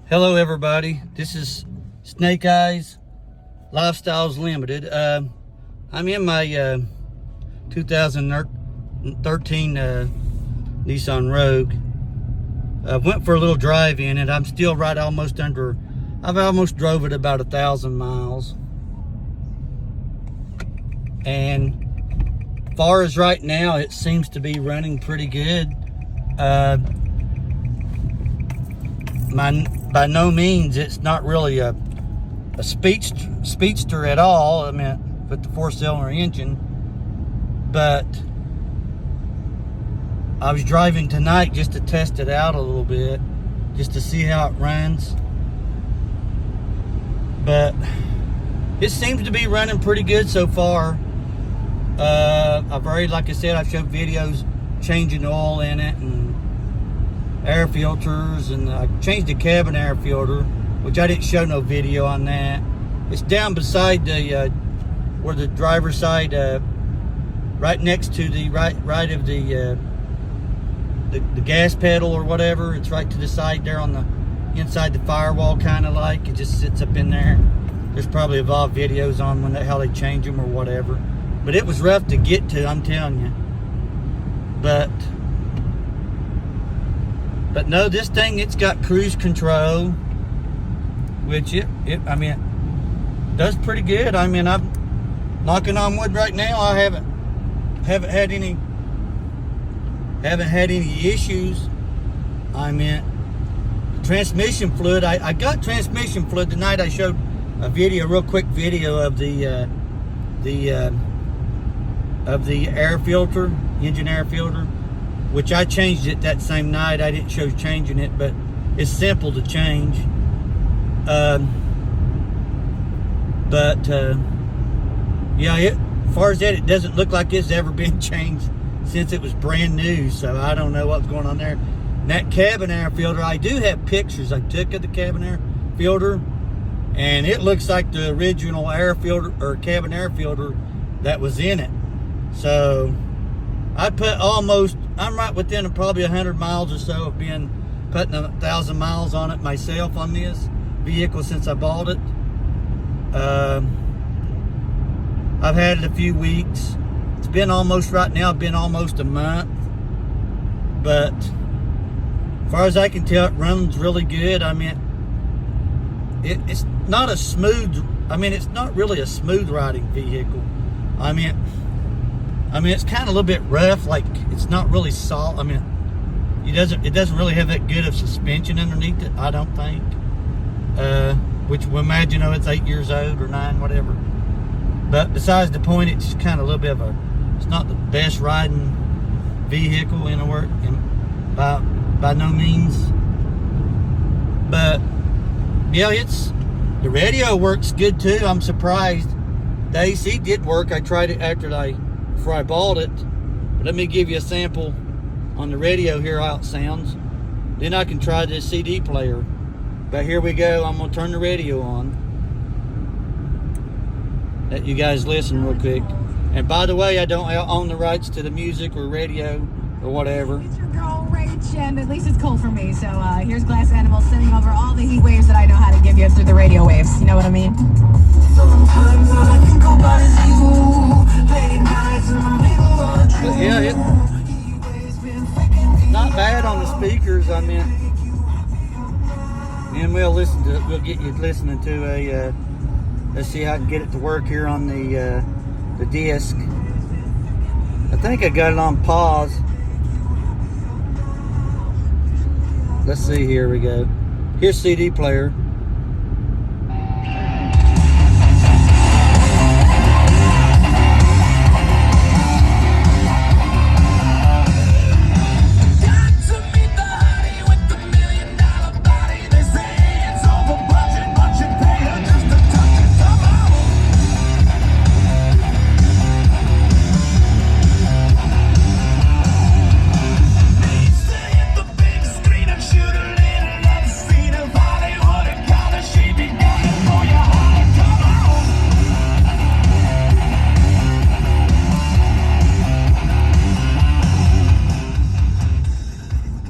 Hello everybody, this is Snake Eyes Lifestyles Limited. I'm in my 2013 Nissan Rogue. I went for a little drive in it. I'm still right almost under, I've almost drove it about 1,000 miles. And far as right now, it seems to be running pretty good. By no means, it's not really a speedster at all. I mean, with the 4-cylinder engine. But I was driving tonight just to test it out a little bit, just to see how it runs. But it seems to be running pretty good so far. I've already, like I said, I've showed videos changing oil in it and air filters, and I changed the cabin air filter, which I didn't show no video on that. It's down beside the where the driver's side, right next to the right of the gas pedal or whatever. It's right to the side there on the inside the firewall, kind of like. It just sits up in there. There's probably evolved videos on how they change them or whatever. But it was rough to get to, I'm telling you. But no, this thing, it's got cruise control, which it does pretty good. I mean, I'm knocking on wood right now. I haven't had any issues. I mean, transmission fluid. I got transmission fluid tonight. I showed a real quick video of the air filter, engine air filter, which I changed it that same night. I didn't show changing it, but it's simple to change. Yeah, as far as that, it doesn't look like it's ever been changed since it was brand new, so I don't know what's going on there. And that cabin air filter, I do have pictures I took of the cabin air filter, and it looks like the original air filter or cabin air filter that was in it. So I put I'm right within probably 100 miles or so of putting 1,000 miles on it myself on this vehicle since I bought it. I've had it a few weeks. It's been almost a month. But as far as I can tell, it runs really good. I mean, it's not really a smooth riding vehicle. I mean, it's kind of a little bit rough, like it's not really solid. I mean, it doesn't really have that good of suspension underneath it, I don't think. Which we imagine, it's 8 years old or 9, whatever. But besides the point, it's kind of a little bit of it's not the best riding vehicle in the world, by no means. But yeah, the radio works good too. I'm surprised. The AC did work. I tried it before I bought it. But let me give you a sample on the radio here how it sounds. Then I can try this CD player. But here we go. I'm gonna turn the radio on. Let you guys listen real quick. And by the way, I don't own the rights to the music or radio or whatever. It's your girl Rach, and at least it's cold for me. So here's Glass Animal sending over all the heat waves that I know how to give you through the radio waves. You know what I mean? Sometimes all I think about is you. Late nights and the middle of the But yeah, it's not bad on the speakers. I mean, and we'll get you listening to a. Let's see how I can get it to work here on the disc. I think I got it on pause. Let's see. Here we go. Here's CD player.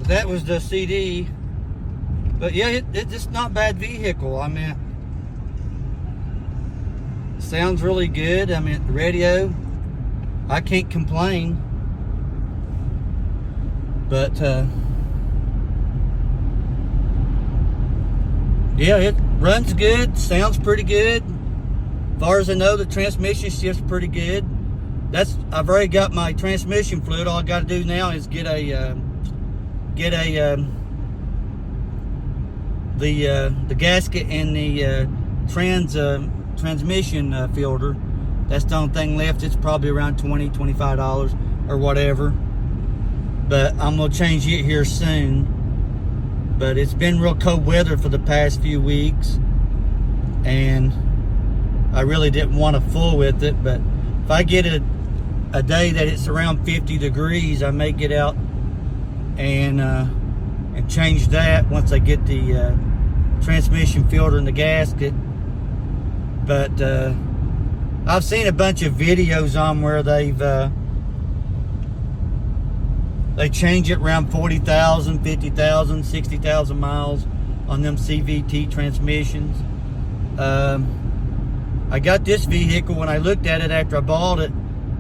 That was the CD, But yeah, it's just not a bad vehicle. I mean, sounds really good. I mean, the radio, I can't complain. But yeah, it runs good, sounds pretty good. As far as I know, the transmission shifts pretty good. I've already got my transmission fluid. All I got to do now is get the gasket and the transmission filter. That's the only thing left. It's probably around $20, $25 or whatever. But I'm gonna change it here soon. But it's been real cold weather for the past few weeks, and I really didn't want to fool with it. But if I get a day that it's around 50 degrees, I may get out and change that once I get the transmission filter and the gasket. But I've seen a bunch of videos on where they change it around 40,000, 50,000, 60,000 miles on them CVT transmissions. I got this vehicle. When I looked at it after I bought it,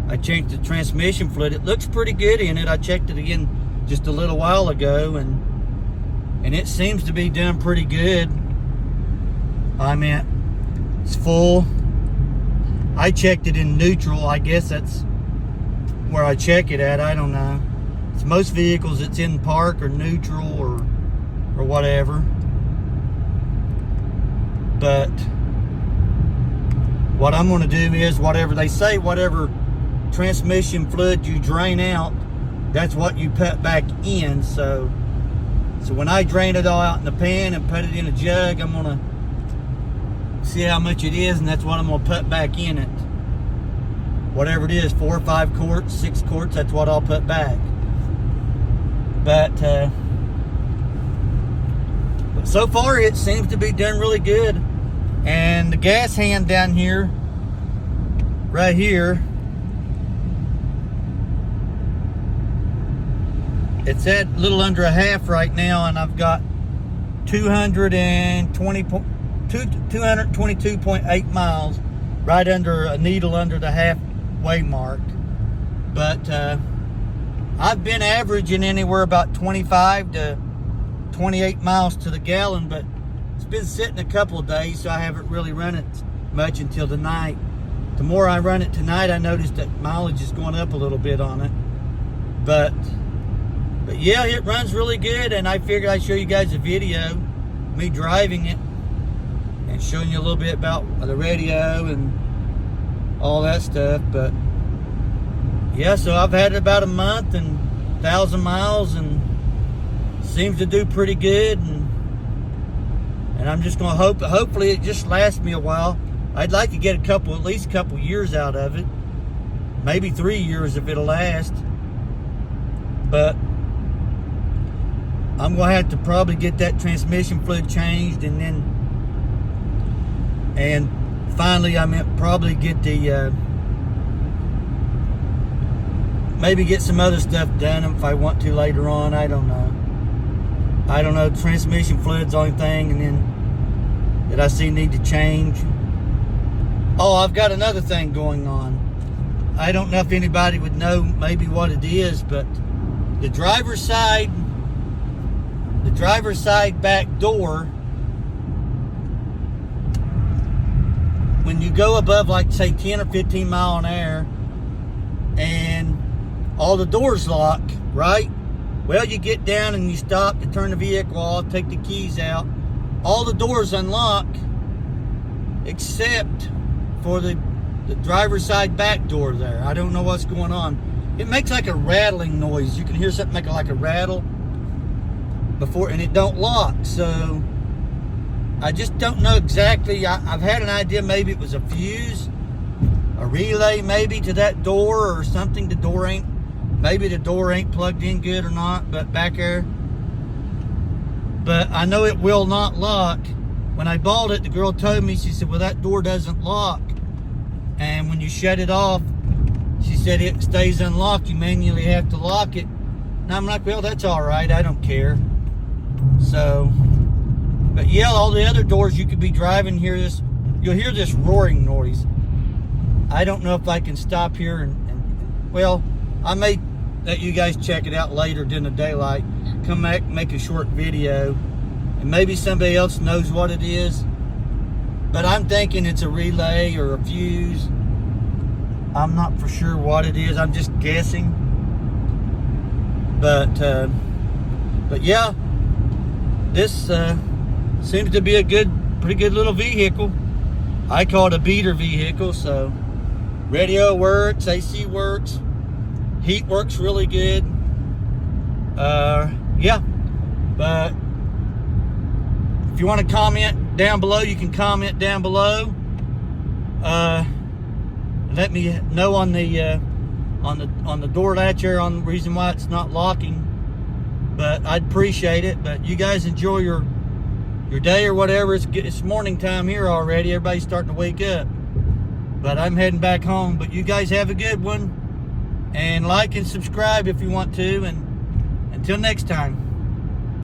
I checked the transmission fluid. It looks pretty good in it. I checked it again just a little while ago, and it seems to be done pretty good. I mean, it's full. I checked it in neutral. I guess that's where I check it at. I don't know. It's most vehicles it's in park or neutral or whatever. But what I'm going to do is whatever they say, whatever transmission fluid you drain out, that's what you put back in. So when I drain it all out in the pan and put it in a jug, I'm going to see how much it is, and that's what I'm going to put back in it. Whatever it is, 4 or 5 quarts, 6 quarts, that's what I'll put back. But so far it seems to be done really good. And the gas hand down here, right here, it's at a little under a half right now, and I've got 222.8 miles, right under a needle under the halfway mark. But I've been averaging anywhere about 25 to 28 miles to the gallon, but it's been sitting a couple of days, so I haven't really run it much until tonight. The more I run it tonight, I noticed that mileage is going up a little bit on it. But yeah, it runs really good, and I figured I'd show you guys a video, me driving it, and showing you a little bit about the radio and all that stuff. But yeah, so I've had it about a month and 1,000 miles, and seems to do pretty good, and I'm just gonna hopefully it just lasts me a while. I'd like to get at least a couple years out of it, maybe 3 years if it'll last. But I'm gonna have to probably get that transmission fluid changed, and finally I meant probably get the maybe get some other stuff done if I want to later on. I don't know. Transmission fluid's the only thing, and then that I see need to change. Oh, I've got another thing going on. I don't know if anybody would know maybe what it is, but the driver's side back door, when you go above, like, say 10 or 15 mile an hour, and all the doors lock, right? Well, you get down and you stop to turn the vehicle off, take the keys out. All the doors unlock except for the driver's side back door there. I don't know what's going on. It makes like a rattling noise. You can hear something make like a rattle before, and it don't lock. So I just don't know exactly. I've had an idea maybe it was a fuse, a relay maybe to that door or something. Maybe the door ain't plugged in good or not, but back there. But I know it will not lock. When I bought it, the girl told me, she said, well, that door doesn't lock. And when you shut it off, she said it stays unlocked. You manually have to lock it. And I'm like, well, that's all right. I don't care. So yell, all the other doors you could be driving, you'll hear this roaring noise. I don't know if I can stop here and well, I may let you guys check it out later during the daylight. Come back, make a short video, and maybe somebody else knows what it is. But I'm thinking it's a relay or a fuse. I'm not for sure what it is. I'm just guessing. But yeah, this seems to be a pretty good little vehicle. I call it a beater vehicle. So radio works, AC works, heat works really good. Yeah, but if you want to comment down below, you can comment down below. Let me know on the door latch here on the reason why it's not locking. But I'd appreciate it. But you guys enjoy your day or whatever. It's morning time here already. Everybody's starting to wake up. But I'm heading back home. But you guys have a good one. And like and subscribe if you want to. And until next time.